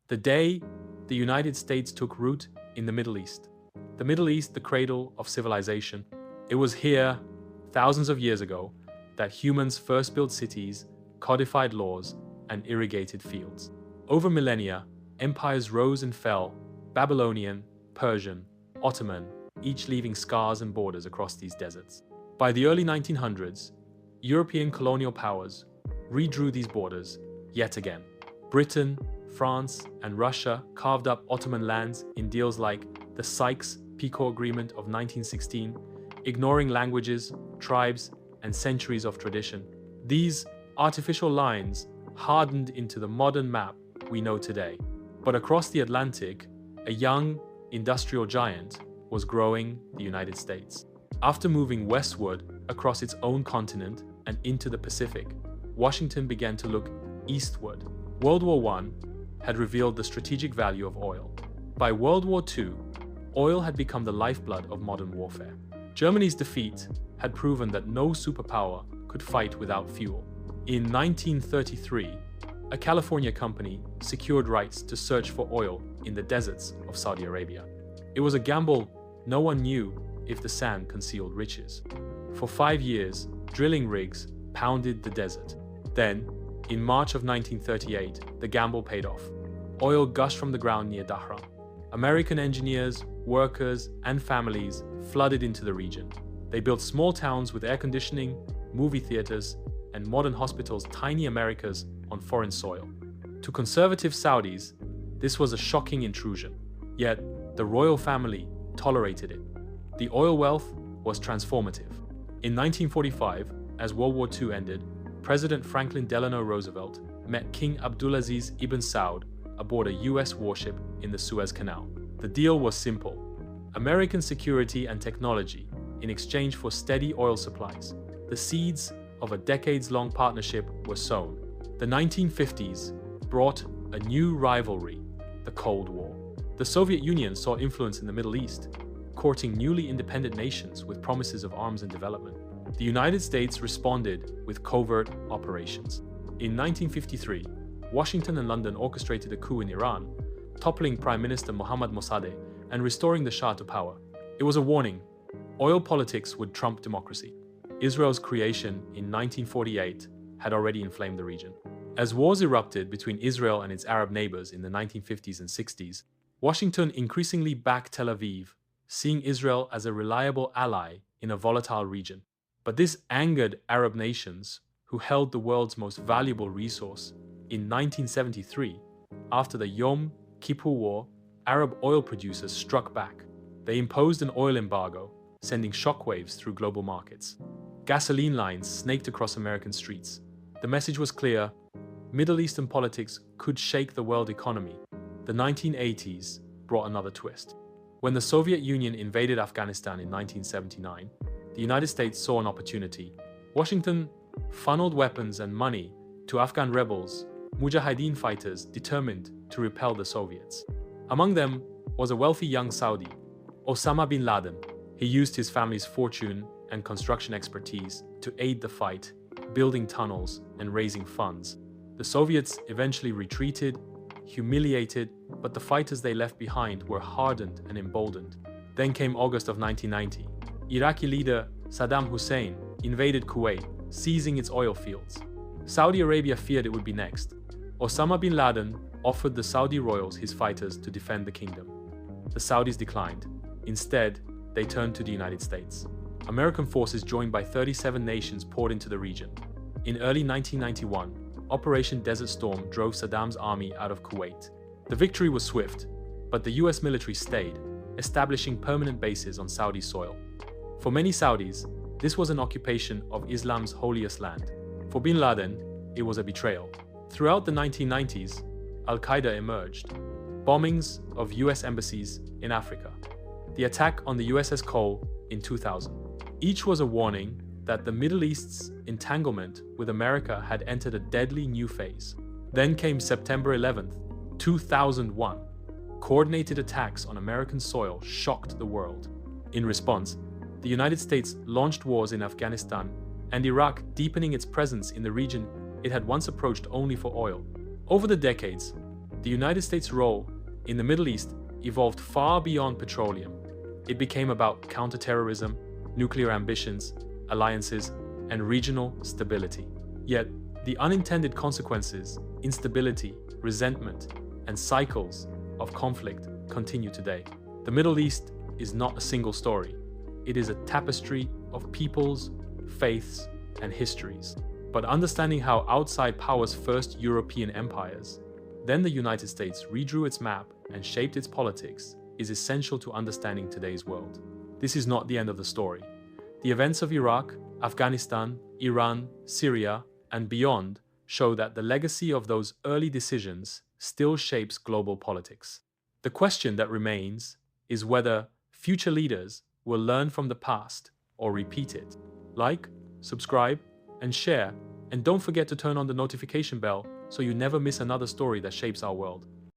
The day the United States took root in the Middle East. The Middle East, the cradle of civilization. It was here, thousands of years ago, that humans first built cities, codified laws, and irrigated fields. Over millennia, empires rose and fell, Babylonian, Persian, Ottoman, each leaving scars and borders across these deserts. By the early 1900s, European colonial powers redrew these borders yet again. Britain, France, and Russia carved up Ottoman lands in deals like the Sykes-Picot Agreement of 1916, ignoring languages, tribes, and centuries of tradition. These artificial lines hardened into the modern map we know today. But across the Atlantic, a young industrial giant was growing: the United States. After moving westward across its own continent and into the Pacific, Washington began to look eastward. World War I had revealed the strategic value of oil. By World War II, oil had become the lifeblood of modern warfare. Germany's defeat had proven that no superpower could fight without fuel. In 1933, a California company secured rights to search for oil in the deserts of Saudi Arabia. It was a gamble. No one knew if the sand concealed riches. For 5 years, drilling rigs pounded the desert. Then, in March of 1938, the gamble paid off. Oil gushed from the ground near Dahra. American engineers, workers, and families flooded into the region. They built small towns with air conditioning, movie theaters, and modern hospitals, tiny Americas on foreign soil. To conservative Saudis, this was a shocking intrusion. Yet, the royal family tolerated it. The oil wealth was transformative. In 1945, as World War II ended, President Franklin Delano Roosevelt met King Abdulaziz ibn Saud aboard a US warship in the Suez Canal. The deal was simple: American security and technology in exchange for steady oil supplies. The seeds of a decades-long partnership were sown. The 1950s brought a new rivalry: the Cold War. The Soviet Union saw influence in the Middle East, courting newly independent nations with promises of arms and development. The United States responded with covert operations. In 1953, Washington and London orchestrated a coup in Iran, toppling Prime Minister Mohammad Mossadegh and restoring the Shah to power. It was a warning: oil politics would trump democracy. Israel's creation in 1948 had already inflamed the region. As wars erupted between Israel and its Arab neighbors in the 1950s and 60s, Washington increasingly backed Tel Aviv, seeing Israel as a reliable ally in a volatile region. But this angered Arab nations who held the world's most valuable resource. In 1973, after the Yom Kippur War, Arab oil producers struck back. They imposed an oil embargo, sending shockwaves through global markets. Gasoline lines snaked across American streets. The message was clear: Middle Eastern politics could shake the world economy. The 1980s brought another twist. When the Soviet Union invaded Afghanistan in 1979, the United States saw an opportunity. Washington funneled weapons and money to Afghan rebels, Mujahideen fighters determined to repel the Soviets. Among them was a wealthy young Saudi, Osama bin Laden. He used his family's fortune and construction expertise to aid the fight, building tunnels and raising funds. The Soviets eventually retreated, humiliated, but the fighters they left behind were hardened and emboldened. Then came August of 1990. Iraqi leader Saddam Hussein invaded Kuwait, seizing its oil fields. Saudi Arabia feared it would be next. Osama bin Laden offered the Saudi royals his fighters to defend the kingdom. The Saudis declined. Instead, they turned to the United States. American forces joined by 37 nations poured into the region. In early 1991, Operation Desert Storm drove Saddam's army out of Kuwait. The victory was swift, but the US military stayed, establishing permanent bases on Saudi soil. For many Saudis, this was an occupation of Islam's holiest land. For bin Laden, it was a betrayal. Throughout the 1990s, Al-Qaeda emerged. Bombings of US embassies in Africa. The attack on the USS Cole in 2000. Each was a warning that the Middle East's entanglement with America had entered a deadly new phase. Then came September 11th, 2001. Coordinated attacks on American soil shocked the world. In response, the United States launched wars in Afghanistan and Iraq, deepening its presence in the region it had once approached only for oil. Over the decades, the The United States' role in the Middle East evolved far beyond petroleum. It became about counterterrorism, nuclear ambitions, alliances, and regional stability. Yet, the unintended consequences, instability, resentment, and cycles of conflict continue today. The Middle East is not a single story. It is a tapestry of peoples, faiths, and histories. But understanding how outside powers first European empires, then the United States redrew its map and shaped its politics is essential to understanding today's world. This is not the end of the story. The events of Iraq, Afghanistan, Iran, Syria, and beyond show that the legacy of those early decisions still shapes global politics. The question that remains is whether future leaders will learn from the past or repeat it. Like, subscribe, and share, and don't forget to turn on the notification bell so you never miss another story that shapes our world.